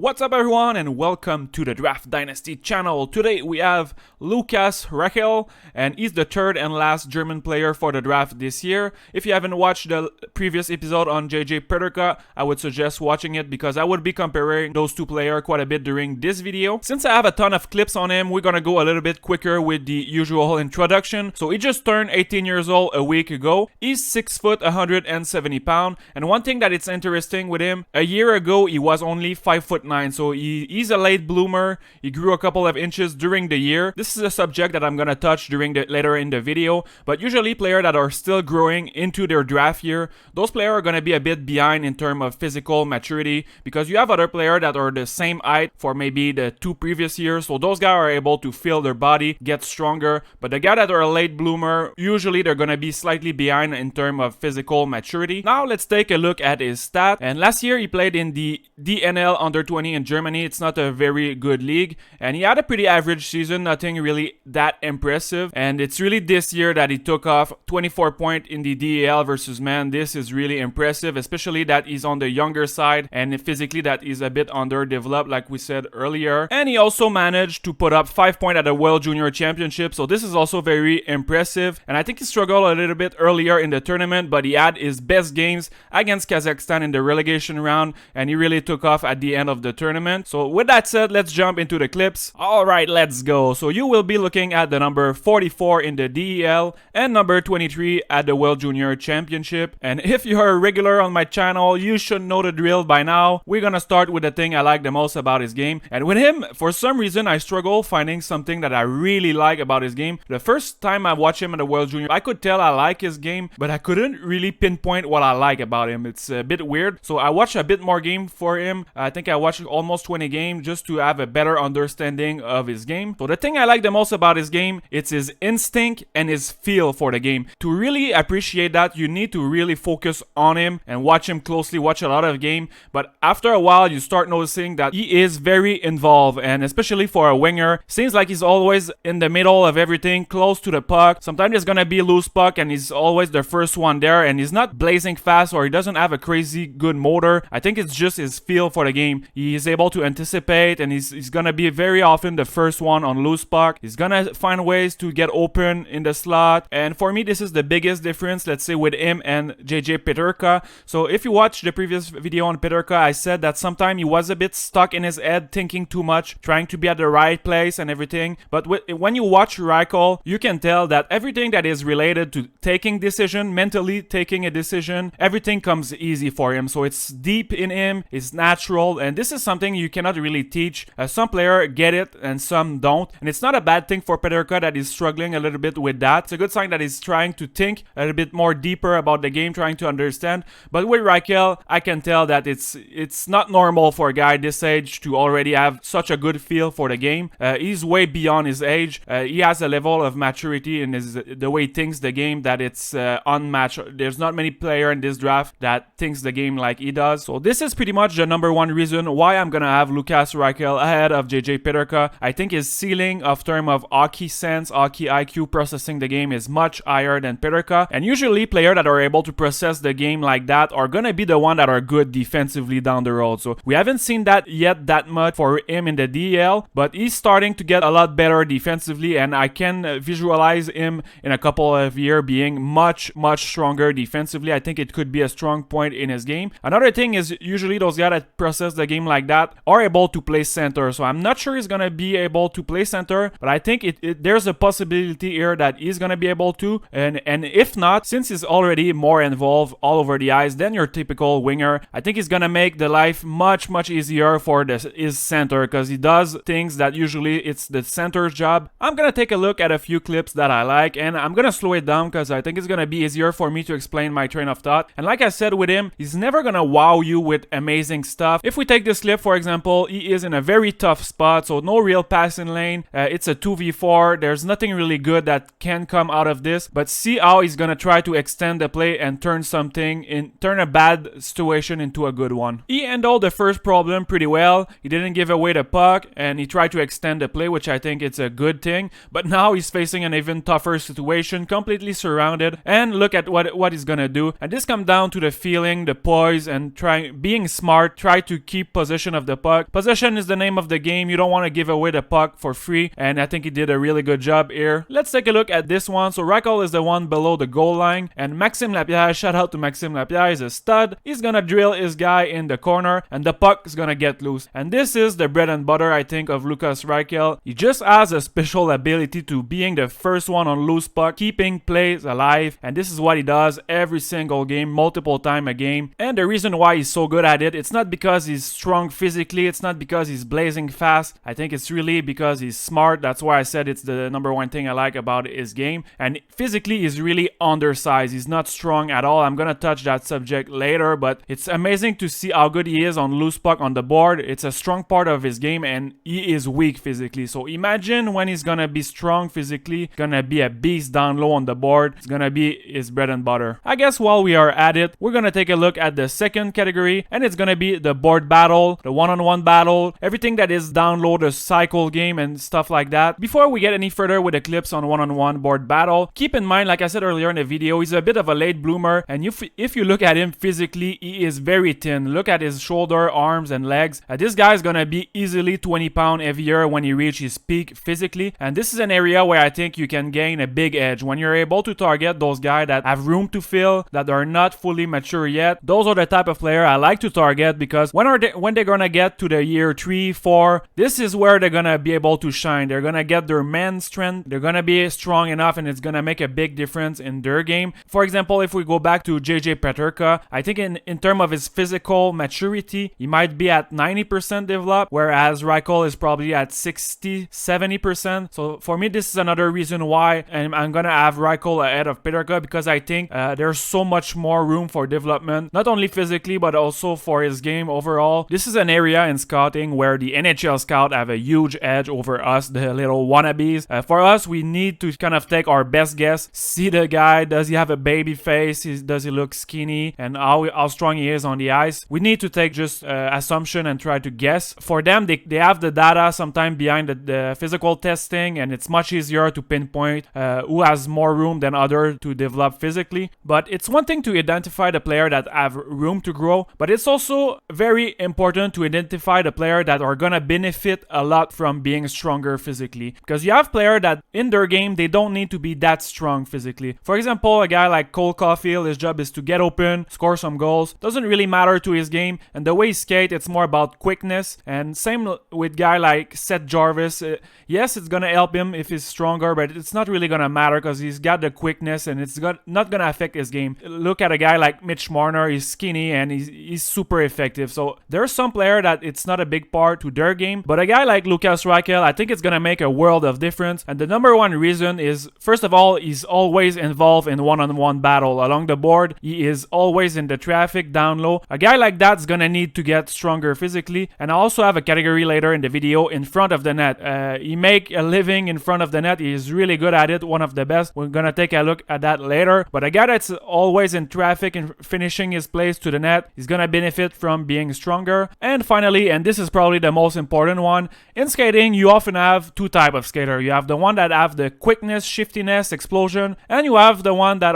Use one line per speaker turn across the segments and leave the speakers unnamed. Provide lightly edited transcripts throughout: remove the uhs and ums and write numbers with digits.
What's up everyone and welcome to the Draft Dynasty channel. Today we have Lukas Reichel and he's the third and last German player for the draft this year. If you haven't watched the previous episode on JJ Peterka, I would suggest watching it because I would be comparing those two players quite a bit during this video. Since I have a ton of clips on him, we're gonna go a little bit quicker with the usual introduction. So he just turned 18 years old a week ago. He's 6 foot 170 pounds, and one thing that it's interesting with him, a year ago he was only 5'9". So he's a late bloomer. He grew a couple of inches during the year. This is a subject that I'm gonna touch later in the video. But usually players that are still growing into their draft year, those players are gonna be a bit behind in terms of physical maturity because you have other players that are the same height for maybe the 2 previous years. So those guys are able to feel their body get stronger. But the guys that are a late bloomer, usually they're gonna be slightly behind in terms of physical maturity. Now let's take a look at his stat. And last year he played in the DNL under 20 in Germany. It's not a very good league, and he had a pretty average season, nothing really that impressive. And it's really this year that he took off. 24 points in the DEL versus men. This is really impressive, especially that he's on the younger side and physically that he's a bit underdeveloped like we said earlier. And he also managed to put up 5 points at the World Junior Championship, so this is also very impressive. And I think he struggled a little bit earlier in the tournament, but he had his best games against Kazakhstan in the relegation round, and he really took off at the end of the tournament. So with that said, let's jump into the clips. Alright, let's go. So you will be looking at the number 44 in the DEL and number 23 at the World Junior Championship. And if you're a regular on my channel, you should know the drill by now. We're gonna start with the thing I like the most about his game. And with him, for some reason, I struggle finding something that I really like about his game. The first time I watched him at the World Junior, I could tell I like his game, but I couldn't really pinpoint what I like about him. It's a bit weird. So I watched a bit more game for him. I think I watched almost 20 games just to have a better understanding of his game. So the thing I like the most about his game, it's his instinct and his feel for the game. To really appreciate that, you need to really focus on him and watch him closely, watch a lot of game. But after a while, you start noticing that he is very involved, and especially for a winger, seems like he's always in the middle of everything, close to the puck. Sometimes there's gonna be a loose puck and he's always the first one there, and he's not blazing fast or he doesn't have a crazy good motor. I think it's just his feel for the game. He is able to anticipate, and he's gonna be very often the first one on loose puck. He's gonna find ways to get open in the slot, and for me this is the biggest difference, let's say, with him and JJ Peterka. So if you watch the previous video on Peterka, I said that sometimes he was a bit stuck in his head, thinking too much, trying to be at the right place and everything. But when you watch Reichel, you can tell that everything that is related to taking decision, mentally taking a decision, everything comes easy for him. So it's deep in him, it's natural, and this is something you cannot really teach. Some players get it and some don't, and it's not a bad thing for Peterka that he's struggling a little bit with that. It's a good sign that he's trying to think a little bit more deeper about the game, trying to understand. But with Reichel, I can tell that it's not normal for a guy this age to already have such a good feel for the game. He's way beyond his age. He has a level of maturity in the way he thinks the game that it's unmatched. There's not many players in this draft that thinks the game like he does. So this is pretty much the number one reason why I'm gonna have Lukas Reichel ahead of JJ Peterka. I think his ceiling of term of hockey sense, hockey IQ, processing the game is much higher than Peterka. And usually players that are able to process the game like that are gonna be the one that are good defensively down the road. So we haven't seen that yet that much for him in the DL, but he's starting to get a lot better defensively, and I can visualize him in a couple of years being much stronger defensively. I think it could be a strong point in his game. Another thing is usually those guys that process the game like that are able to play center. So I'm not sure he's gonna be able to play center, but I think there's a possibility here that he's gonna be able to. And if not, since he's already more involved all over the ice than your typical winger, I think he's gonna make the life much easier for his center, because he does things that usually it's the center's job. I'm gonna take a look at a few clips that I like, and I'm gonna slow it down because I think it's gonna be easier for me to explain my train of thought. And like I said with him, he's never gonna wow you with amazing stuff. If we take this clip for example, he is in a very tough spot, so no real passing lane. It's a 2v4. There's nothing really good that can come out of this, but see how he's gonna try to extend the play and turn a bad situation into a good one. He handled the first problem pretty well. He didn't give away the puck and he tried to extend the play, which I think it's a good thing. But now he's facing an even tougher situation, completely surrounded, and look at what he's gonna do. And this comes down to the feeling, the poise, and being smart, try to keep possession possession of the puck. Possession is the name of the game. You don't want to give away the puck for free, and I think he did a really good job here. Let's take a look at this one. So Reichel is the one below the goal line, and Maxime Lapierre, shout out to Maxime Lapierre, is a stud. He's gonna drill his guy in the corner, and the puck is gonna get loose. And this is the bread and butter, I think, of Lukas Reichel. He just has a special ability to being the first one on loose puck, keeping plays alive, and this is what he does every single game, multiple times a game. And the reason why he's so good at it, it's not because he's strong physically, it's not because he's blazing fast. I think it's really because he's smart. That's why I said it's the number one thing I like about his game. And physically, he's really undersized. He's not strong at all. I'm gonna touch that subject later, but it's amazing to see how good he is on loose puck on the board. It's a strong part of his game, and he is weak physically. So imagine when he's gonna be strong physically, gonna be a beast down low on the board. It's gonna be his bread and butter. I guess while we are at it, we're gonna take a look at the second category, and it's gonna be the board battle, the one-on-one battle, everything that is down low, the cycle game and stuff like that. Before we get any further with the clips on one-on-one board battle, keep in mind, like I said earlier in the video, he's a bit of a late bloomer, and if you look at him physically, he is very thin. Look at his shoulder, arms, and legs. This guy is gonna be easily 20 pounds heavier when he reaches his peak physically, and this is an area where I think you can gain a big edge. When you're able to target those guys that have room to fill, that are not fully mature yet, those are the type of player I like to target, because when they're gonna get to the year 3, 4, this is where they're gonna be able to shine. They're gonna get their man strength, they're gonna be strong enough, and it's gonna make a big difference in their game. For example, if we go back to JJ Peterka, I think in terms of his physical maturity, he might be at 90% developed, whereas Reichel is probably at 60, 70%. So for me, this is another reason why I'm gonna have Reichel ahead of Peterka, because I think there's so much more room for development, not only physically but also for his game overall. This is an area in scouting where the NHL scout have a huge edge over us, the little wannabes. For us, we need to kind of take our best guess, see the guy, does he have a baby face, does he look skinny, and how strong he is on the ice. We need to take just assumption and try to guess. For them, they have the data sometime behind the physical testing, and it's much easier to pinpoint who has more room than other to develop physically. But it's one thing to identify the player that have room to grow, but it's also very important to identify the player that are gonna benefit a lot from being stronger physically, because you have players that in their game they don't need to be that strong physically. For example, a guy like Cole Caulfield, his job is to get open, score some goals, doesn't really matter to his game, and the way he skate, it's more about quickness. And same with guy like Seth Jarvis. Yes, it's gonna help him if he's stronger, but it's not really gonna matter because he's got the quickness, and it's not gonna affect his game. Look at a guy like Mitch Marner. He's skinny and he's super effective. So there's some player that it's not a big part to their game, but a guy like Lukas Reichel, I think it's gonna make a world of difference. And the number one reason is, first of all, he's always involved in one-on-one battle along the board. He is always in the traffic down low. A guy like that's gonna need to get stronger physically. And I also have a category later in the video, in front of the net. He make a living in front of the net. He is really good at it, one of the best. We're gonna take a look at that later. But a guy that's always in traffic and finishing his plays to the net, he's gonna benefit from being stronger. And finally, and this is probably the most important one, in skating you often have two types of skater. You have the one that have the quickness, shiftiness, explosion, and you have the one that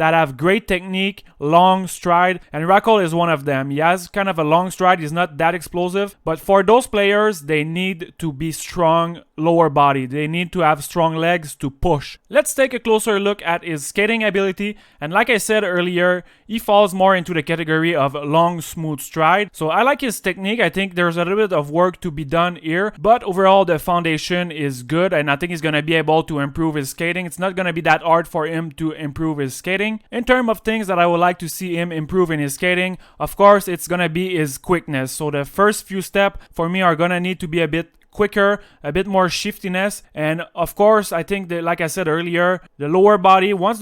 have great technique, long stride, and Reichel is one of them. He has kind of a long stride, he's not that explosive, but for those players, they need to be strong lower body. They need to have strong legs to push. Let's take a closer look at his skating ability, and like I said earlier, he falls more into the category of long, smooth stride. So I like his technique. I think there's a little bit of work to be done here, but overall the foundation is good, and I think he's going to be able to improve his skating. It's not going to be that hard for him to improve his skating. In terms of things that I would like to see him improve in his skating, of course, it's going to be his quickness. So the first few steps for me are going to need to be a bit quicker, a bit more shiftiness, and of course I think that, like I said earlier, the lower body, once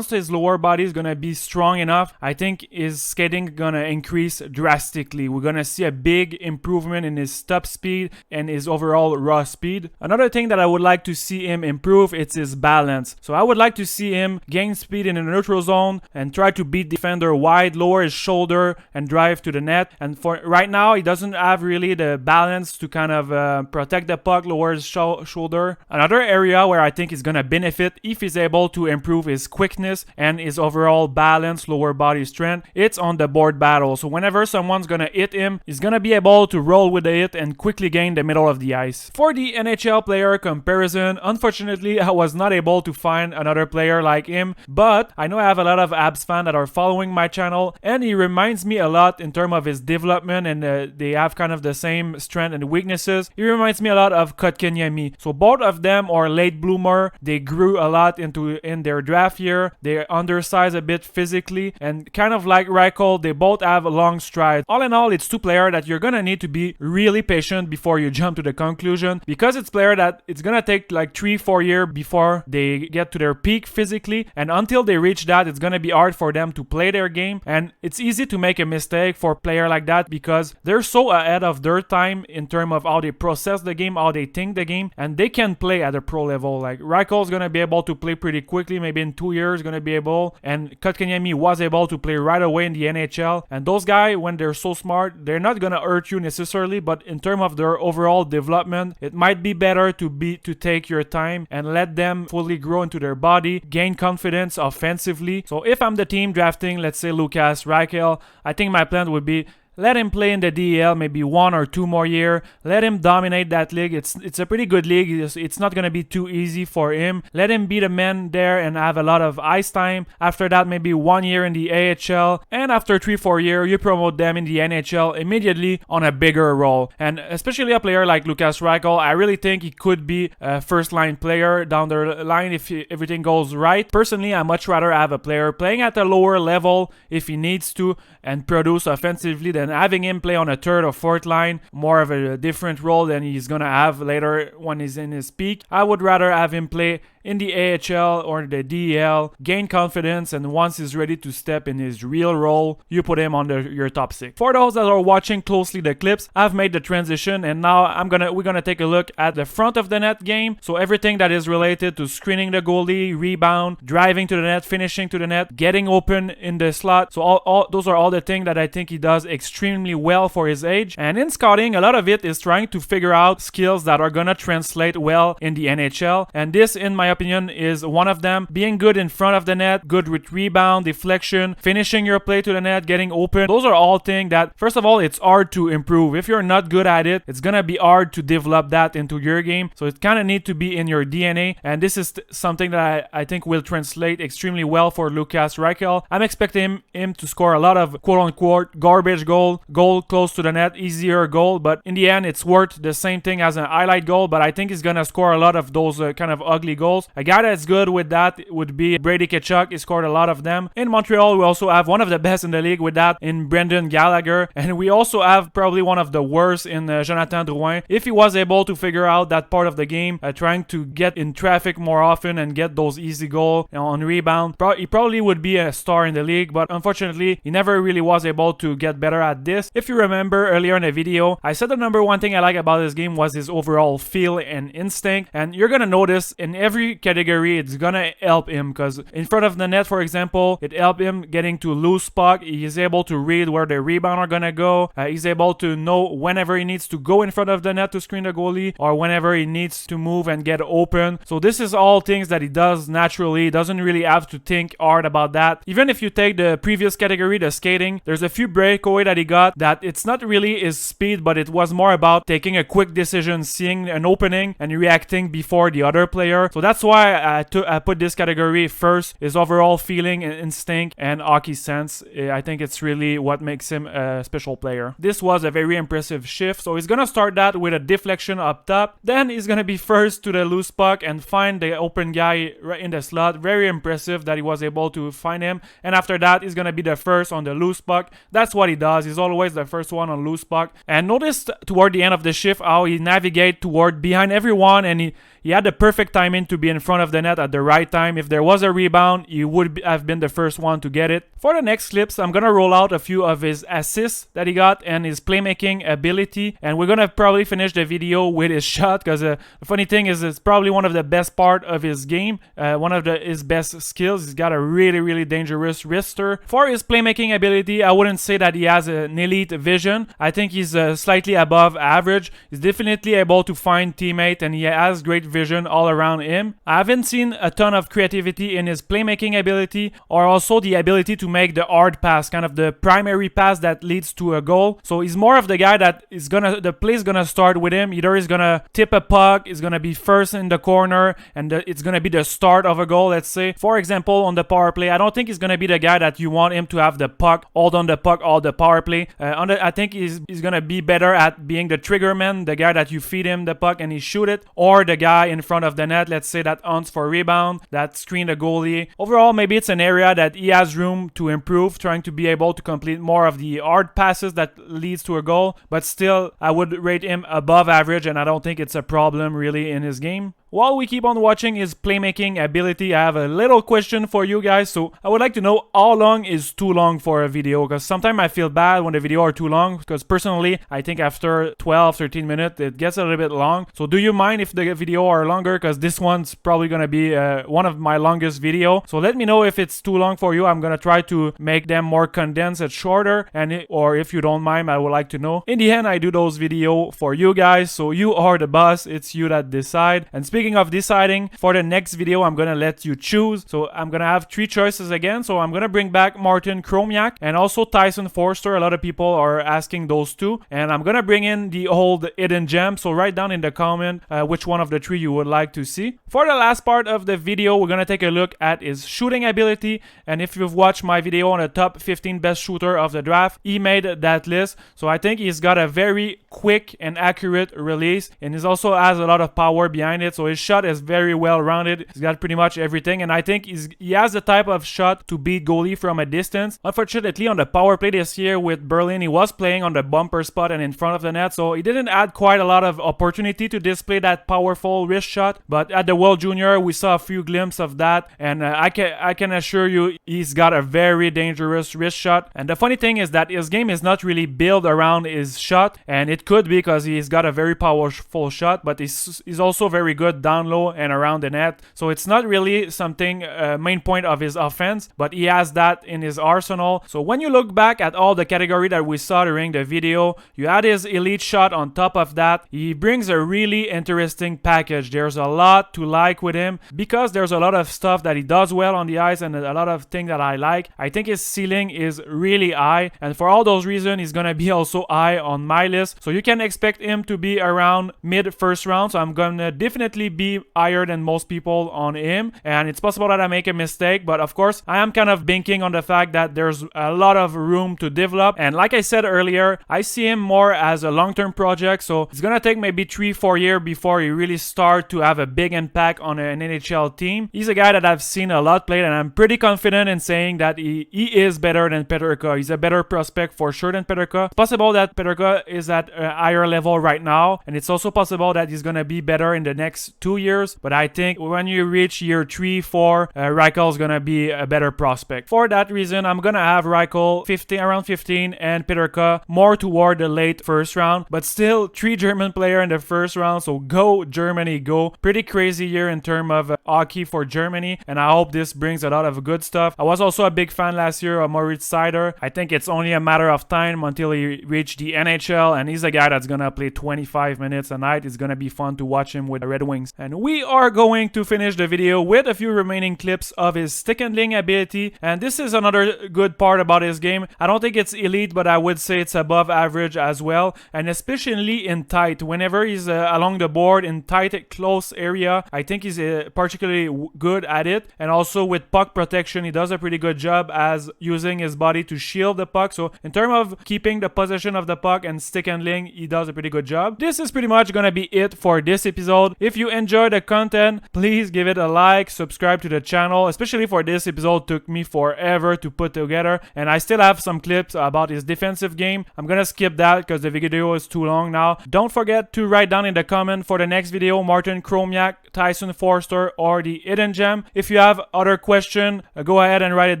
his lower body is gonna be strong enough, I think his skating gonna increase drastically. We're gonna see a big improvement in his top speed and his overall raw speed. Another thing that I would like to see him improve, it's his balance. So I would like to see him gain speed in the neutral zone and try to beat defender wide, lower his shoulder and drive to the net. And for right now, he doesn't have really the balance to kind of protect the puck, lower his shoulder. Another area where I think he's gonna benefit if he's able to improve his quickness and his overall balance, lower body strength, it's on the board battle. So whenever someone's gonna hit him, he's gonna be able to roll with the hit and quickly gain the middle of the ice. For the NHL player comparison, unfortunately I was not able to find another player like him, but I know I have a lot of Habs fans that are following my channel, and he reminds me a lot in terms of his development, and they have kind of the same strength and weaknesses. He reminds me a lot of Kotkaniemi. So both of them are late bloomer. They grew a lot in their draft year. They're undersized a bit physically, and kind of like Reichel, they both have long strides. All in all, it's two players that you're gonna need to be really patient before you jump to the conclusion, because it's player that it's gonna take like 3-4 years before they get to their peak physically, and until they reach that, it's gonna be hard for them to play their game. And it's easy to make a mistake for a player like that because they're so ahead of their time in terms of how they process the game, how they think the game, and they can play at a pro level. Like Reichel's gonna be able to play pretty quickly, maybe in 2 years gonna be able, and Kotkaniemi was able to play right away in the NHL. And those guys, when they're so smart, they're not gonna hurt you necessarily, but in terms of their overall development, it might be better to take your time and let them fully grow into their body, gain confidence offensively. So if I'm the team drafting, let's say Lukas Reichel, I think my plan would be let him play in the DEL maybe 1 or 2 more years. Let him dominate that league. It's a pretty good league. It's not going to be too easy for him. Let him be the man there and have a lot of ice time. After that, maybe 1 year in the AHL. And after 3-4 years, you promote them in the NHL immediately on a bigger role. And especially a player like Lukas Reichel, I really think he could be a first-line player down the line if everything goes right. Personally, I much rather have a player playing at a lower level if he needs to and produce offensively than having him play on a third or fourth line, more of a different role than he's gonna have later when he's in his peak. I would rather have him play in the AHL or the DEL, gain confidence, and once he's ready to step in his real role, you put him on your top 6. For those that are watching closely the clips, I've made the transition, and now we're gonna take a look at the front of the net game. So everything that is related to screening the goalie, rebound, driving to the net, finishing to the net, getting open in the slot. So all those are all the things that I think he does extremely well for his age. And in scouting, a lot of it is trying to figure out skills that are gonna translate well in the NHL. And this, in my opinion, is one of them. Being good in front of the net, good with rebound, deflection, finishing your play to the net, getting open. Those are all things that, first of all, it's hard to improve. If you're not good at it, it's gonna be hard to develop that into your game. So it kind of need to be in your DNA. And this is something that I think will translate extremely well for Lukas Reichel. I'm expecting him to score a lot of quote-unquote garbage goal close to the net, easier goal, but in the end, it's worth the same thing as an highlight goal. But I think he's gonna score a lot of those kind of ugly goals. A guy that's good with that would be Brady Tkachuk. He scored a lot of them. In Montreal, we also have one of the best in the league with that in Brendan Gallagher, and we also have probably one of the worst in Jonathan Drouin. If he was able to figure out that part of the game, trying to get in traffic more often and get those easy goals on rebound, he probably would be a star in the league, but unfortunately, he never really was able to get better at this. If you remember earlier in the video, I said the number one thing I like about this game was his overall feel and instinct, and you're gonna notice in every category it's gonna help him, because in front of the net, for example, it helped him getting to loose puck. He is able to read where the rebound are gonna go. He's able to know whenever he needs to go in front of the net to screen the goalie, or whenever he needs to move and get open. So this is all things that he does naturally. He doesn't really have to think hard about that. Even if you take the previous category, the skating, there's a few breakaway that he got that it's not really his speed, but it was more about taking a quick decision, seeing an opening and reacting before the other player. So that's why I put this category first, his overall feeling and instinct and hockey sense. I think it's really what makes him a special player. This was a very impressive shift. So he's gonna start that with a deflection up top. Then he's gonna be first to the loose puck and find the open guy right in the slot. Very impressive that he was able to find him. And after that, he's gonna be the first on the loose puck. That's what he does. He's always the first one on loose puck. And notice toward the end of the shift how he navigates toward behind everyone, and he he had the perfect timing to be in front of the net at the right time. If there was a rebound, he would have been the first one to get it. For the next clips, I'm gonna roll out a few of his assists that he got and his playmaking ability, and we're gonna probably finish the video with his shot, because the funny thing is it's probably one of the best part of his game, one of his best skills. He's got a really dangerous wrister. For his playmaking ability, I wouldn't say that he has an elite vision. I think he's slightly above average. He's definitely able to find teammates, and he has great vision all around him. I haven't seen a ton of creativity in his playmaking ability, or also the ability to make the hard pass, kind of the primary pass that leads to a goal. So he's more of the guy that is the play's gonna start with him. Either he's gonna tip a puck, he's gonna be first in the corner, and it's gonna be the start of a goal, let's say. For example, on the power play, I don't think he's gonna be the guy that you want him to have the puck, hold on the puck all the power play. I think he's gonna be better at being the trigger man, the guy that you feed him the puck and he shoot it, or the guy in front of the net, let's say, that hunts for rebound, that screen the goalie. Overall, maybe it's an area that he has room to improve, trying to be able to complete more of the hard passes that leads to a goal, but still I would rate him above average, and I don't think it's a problem really in his game. While we keep on watching his playmaking ability, I have a little question for you guys. So I would like to know, how long is too long for a video? Because sometimes I feel bad when the video are too long, because personally I think after 12-13 minutes it gets a little bit long. So do you mind if the video are longer? Because this one's probably gonna be one of my longest video. So let me know if it's too long for you. I'm gonna try to make them more condensed and shorter, or if you don't mind, I would like to know. In the end, I do those video for you guys, so you are the boss. It's you that decide. And speaking of deciding, for the next video, I'm gonna let you choose. So I'm gonna have 3 choices again. So I'm gonna bring back Martin Chromiak and also Tyson Forster. A lot of people are asking those two, and I'm gonna bring in the old hidden gem. So write down in the comment which one of the 3 you would like to see. For the last part of the video, we're gonna take a look at his shooting ability. And if you've watched my video on the top 15 best shooter of the draft, he made that list. So I think he's got a very quick and accurate release, and he also has a lot of power behind it. So his shot is very well rounded. He's got pretty much everything, and I think he has the type of shot to beat goalie from a distance. Unfortunately, on the power play this year with Berlin, he was playing on the bumper spot and in front of the net, so he didn't add quite a lot of opportunity to display that powerful wrist shot. But at the World Junior, we saw a few glimpses of that, and I can assure you he's got a very dangerous wrist shot. And the funny thing is that his game is not really built around his shot, and it could be because he's got a very powerful shot, but he's also very good down low and around the net. So it's not really something main point of his offense, but he has that in his arsenal. So when you look back at all the category that we saw during the video, you add his elite shot on top of that. He brings a really interesting package. There's a lot to like with him, because there's a lot of stuff that he does well on the ice and a lot of things that I like. I think his ceiling is really high, and for all those reasons, he's gonna be also high on my list. So you can expect him to be around mid first round. So I'm gonna definitely be higher than most people on him, and it's possible that I make a mistake, but of course I am kind of banking on the fact that there's a lot of room to develop. And like I said earlier, I see him more as a long-term project, so it's gonna take maybe 3-4 years before he really start to have a big impact on an NHL team. He's a guy that I've seen a lot played, and I'm pretty confident in saying that he is better than Peterka. He's a better prospect for sure than Peterka. It's possible that Peterka is at a higher level right now, and it's also possible that he's gonna be better in the next 2 years. But I think when you reach year 3-4, Reichel is gonna be a better prospect. For that reason, I'm gonna have Reichel around 15 and Peterka more toward the late first round. But still, 3 German player in the first round, so go Germany, go. Pretty crazy year in terms of hockey for Germany, and I hope this brings a lot of good stuff. I was also a big fan last year of Moritz Seider. I think it's only a matter of time until he reach the NHL, and he's a guy that's gonna play 25 minutes a night. It's gonna be fun to watch him with the Red Wings. And we are going to finish the video with a few remaining clips of his stick-handling ability, and this is another good part about his game. I don't think it's elite, but I would say it's above average as well, and especially in tight. Whenever he's along the board in tight, close area, I think he's particularly good at it. And also with puck protection, he does a pretty good job as using his body to shield the puck. So in terms of keeping the possession of the puck and stick handling, he does a pretty good job. This is pretty much gonna be it for this episode. If you enjoy the content, please give it a like, subscribe to the channel, especially for this episode. Took me forever to put together, and I still have some clips about his defensive game. I'm gonna skip that because the video is too long now. Don't forget to write down in the comment for the next video Martin Chromiak, Tyson Forster, or the hidden gem. If you have other question, go ahead and write it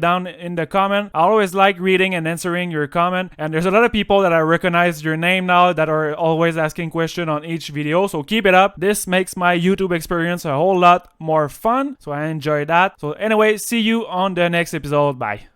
down in the comment. I always like reading and answering your comment, and there's a lot of people that I recognize your name now that are always asking question on each video, so keep it up. This makes my YouTube experience a whole lot more fun, so I enjoy that. So anyway, see you on the next episode. Bye.